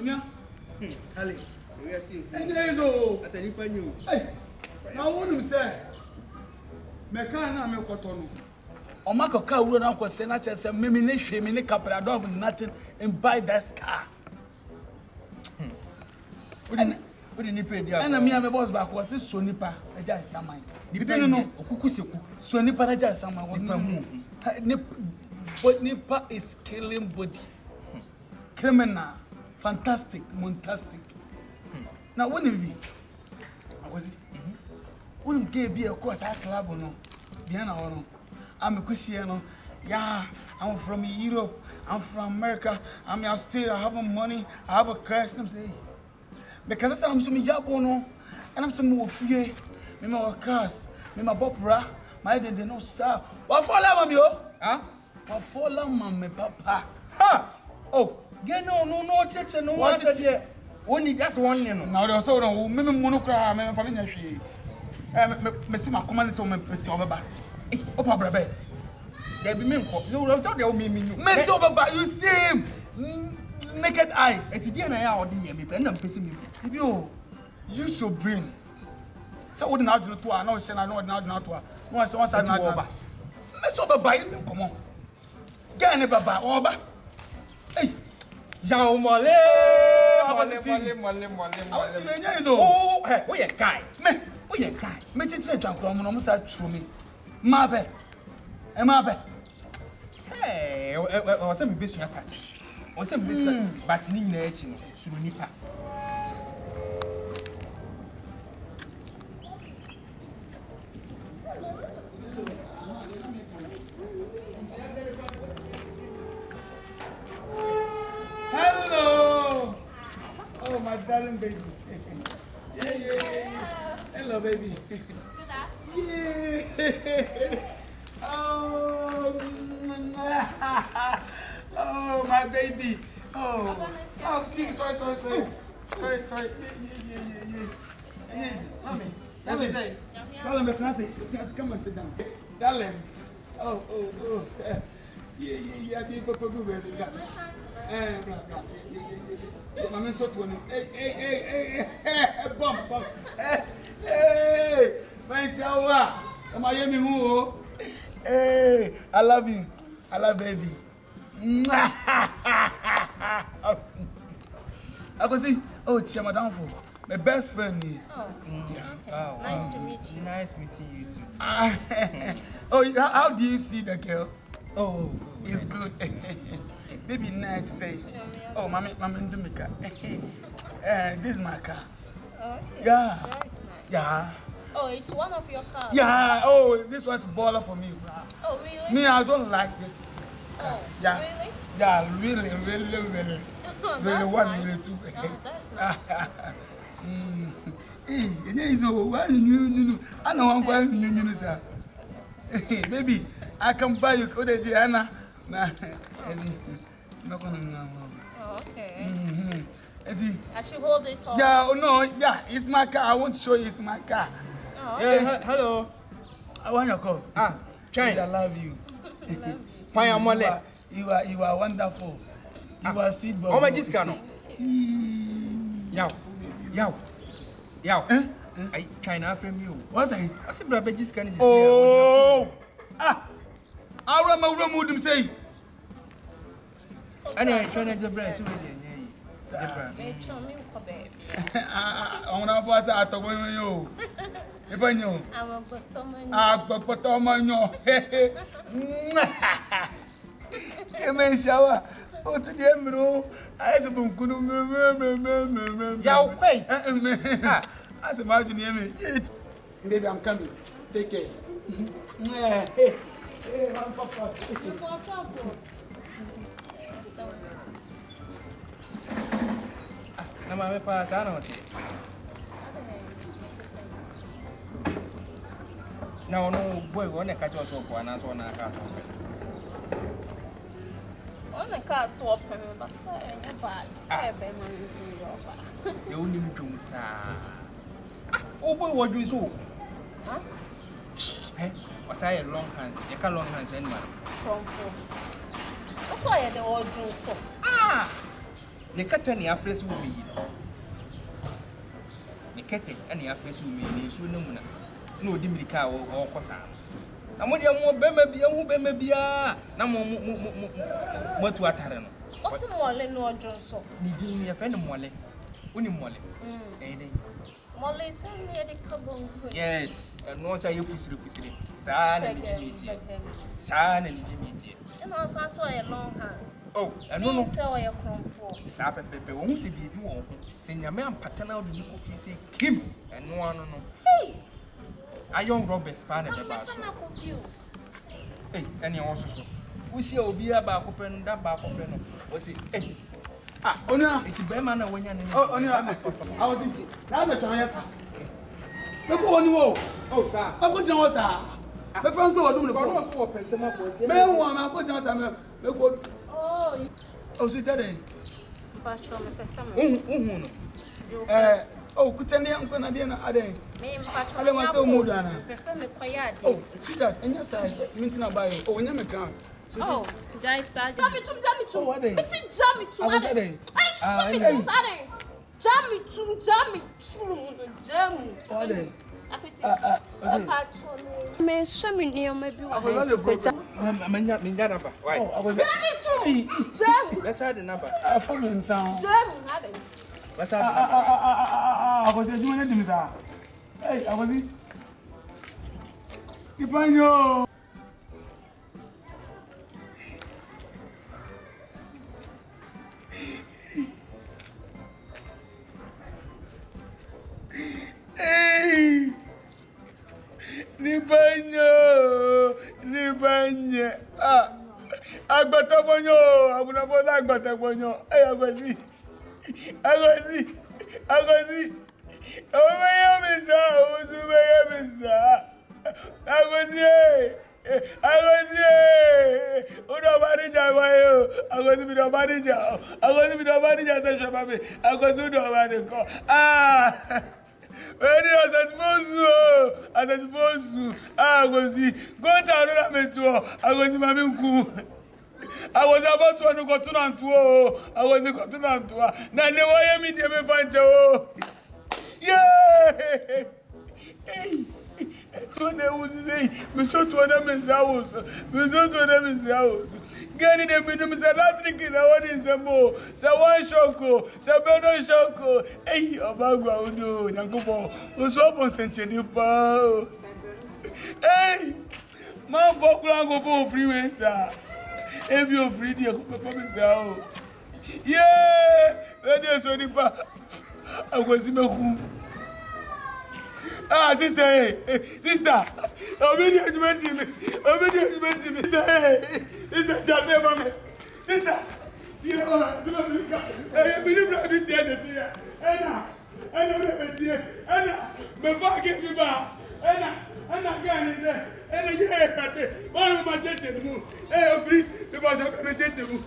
Onya. Ali. We are seeing. And there you go. I said, if I knew. Hey. Now, what do you say? Mekana me kotono. Omako ka wuro na kwese na chese me ne hwe me ne kapra don't have nothing and buy that car. What did you pay the And me am boss back was so nipa eja saman. Nipa no okukuseku. So nipa eja saman won. Nipa is killing body. Criminal, fantastic, fantastic. Now when we was it? When gave be a course at club no. Vienna or no. I'm a Christian. Yeah, I'm from Europe. I'm from America. I'm a state. I have money. I have a cash. I'm saying because I'm some job no, and I'm some more fear. Me my cars. Me my bopra. My they no sir. What for la mami oh? Huh? What for la mami papa? Ha! Oh, get no church no one said here. Only just one you know. Now there's so no. Me monocra. Me family nyahwe. Me see my command so me peti obeba. Opa brabet. There be me nko. You don't tell me. Me see obeba. You see him. Naked eyes. Eti dia na ya odi me pe na mpese me. Yo, use your brain. Say what na do to a na say na na to a. No say one side na oba. Me see obeba you come on. Get any baba oba. Hey. Jean Mole. Oh, hey, we a guy. Me. We a guy. Me titi twankro mo no mo sa tru me. Mabe. E mabe. Hey, o se me besu akata. O se me besu but ni nyina echi no suru nipa. Hello. Oh my darling baby. Yeah. Hello baby. Good afternoon. Yeah. Oh, my baby. Oh, excuse me. Sorry. Yeah. Mommy. Darling, can I say? Come and sit down. Darling. Oh. Yeah. Mommy, so to me. Hey. Bump. Hey. Man, shower. Am I hearing who? Hey, I love you. I love baby. I go see. Oh, it's Madam for my best friend. Oh, okay. Oh, nice to meet you. Nice meeting you too. Oh, how do you see the girl? Oh, it's good. Baby, nice to say. Oh, mommy, do me car. This is my car. Okay. Yeah. Nice. Yeah. Oh, it's one of your cars. Yeah. Oh, this was baller for me. Oh, really? Me, I don't like this. Oh, Yeah. really? Yeah, really. Oh, Really that's one, nice. really two. Oh, that's nice. Hey, so why you? I know I'm going to sir. Maybe I can buy you Code Diana. Nah, not gonna. Oh, okay. I should hold it on. Yeah, oh no, yeah, it's my car. I want to show you it's my car. Oh, okay. Yeah, hello. I want your call. Try. I love you. Why am I? You are wonderful. You are sweet boy. Oh my Giscano. Yow. I try na from you. What's that? I see brother Giscano is Oh. I remember what them say. Anyway, try na just brother too. I want to pass out to you. If I know, I'm a bottom. You shower. Oh, to the embryo. I said, I said, imagine maybe I'm coming. Take care. Hey, I'm papa. Na mame pa sana wachi. Na ono boy wona ka cho so kwa na so na ka so. Ona ka so pe me ba sa enya ba. Sa be ma nso yo ba. Ye oni ntwum ta. O boy wo dun so. Huh? Eh, wasa ye long hands. Ye ka long hands en ma. From. What's why the old dun so? ne kete ne afre so mi ne kete ene afre so mi ne so na mu na odi mirika wo kosa na mo de mo bema bia hu bema bia na mo tu atare no Osi mole no ojonso ni din ne fe ne mole uni mole dey mole se ne de kabon yes no say you fisiri sa na ni jimiti and also I saw a long hands oh and no so your cromfo sa pepe wo hu se bibi wo ho se nyame ampata na odi ko fie se kim eno ano no hey ayon robert span e ba so hey ene wo so wo sia obi aba akopɛ no da ba akopɛ no wo se eh Ona iti be ma na wonya ne Ona I was thinking na me ton yesa me ko woni wo oh sa me ko jan wo sa me friend so odum ne ko ko no so wo pentema ko tie me wo ma ko jan sa me ko oh so tell them Pacho me pesa me uhu no oh kutani yanko na dia na ade me mpacho ale ma se o mudu ana pesa me kwaya ade oh sweetheart enya size mintina buy oh enya me kan oh jai sa jami tum oh what dey me si jami tum ade ai me tum ade jami tum jami what dey me shami ni o me bi wa menya naba why jami tum jami besa de naba family sound jami ade besa I was doing it to that. Hey, I was it. Ipanyo. Hey. Nibanyo. Ah. Agbata bonyo, abuna bola agbata bonyo. Hey, agozi. Agozi. Omeyamisa. Agozi. Uno manager wayo. Agozi mi do manager se shababe. Agozi uno manager. Ah. Eni asatifosu. Agozi. Go down na metuo. Agozi mami nku. I was about to go to Nantuo. I was going to Nantua. Now, they were me, they may find you. Yeah. Hey. Tone was saying, Monsieur Tone is house. Monsieur Tone is house. Getting them in the Salatric in our one in Samo. Sawan Shoko. Sabano Shoko. Hey, Obagua Udo. Yankobo. Was open Century Pow. Hey. Man, for Grango for freeway, sir. If you're free, you come performance out. Yeah, that is what I was in a ah, sister, sister. Obedience to me. Sister, just say, mommy. Sister, you know, I believe I did here. Anna, before I give you back. Anna, again, is there. And again, one of my churches move. Hey, free, the boss of the church move.